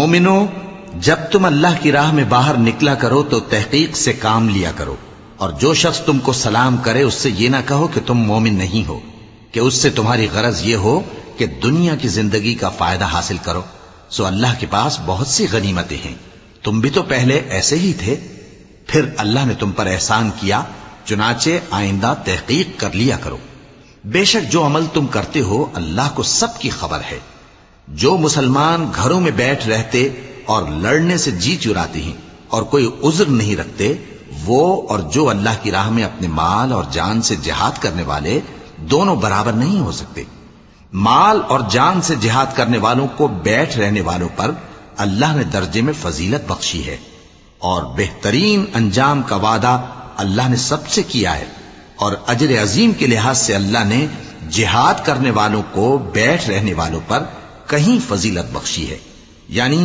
مومنو، جب تم اللہ کی راہ میں باہر نکلا کرو تو تحقیق سے کام لیا کرو، اور جو شخص تم کو سلام کرے اس سے یہ نہ کہو کہ تم مومن نہیں ہو، کہ اس سے تمہاری غرض یہ ہو کہ دنیا کی زندگی کا فائدہ حاصل کرو، سو اللہ کے پاس بہت سی غنیمتیں ہیں، تم بھی تو پہلے ایسے ہی تھے، پھر اللہ نے تم پر احسان کیا، چنانچہ آئندہ تحقیق کر لیا کرو۔ بے شک جو عمل تم کرتے ہو اللہ کو سب کی خبر ہے۔ جو مسلمان گھروں میں بیٹھ رہتے اور لڑنے سے جی چراتے ہیں اور کوئی عذر نہیں رکھتے، وہ اور جو اللہ کی راہ میں اپنے مال اور جان سے جہاد کرنے والے دونوں برابر نہیں ہو سکتے۔ مال اور جان سے جہاد کرنے والوں کو بیٹھ رہنے والوں پر اللہ نے درجے میں فضیلت بخشی ہے، اور بہترین انجام کا وعدہ اللہ نے سب سے کیا ہے، اور اجر عظیم کے لحاظ سے اللہ نے جہاد کرنے والوں کو بیٹھ رہنے والوں پر کہیں فضیلت بخشی ہے، یعنی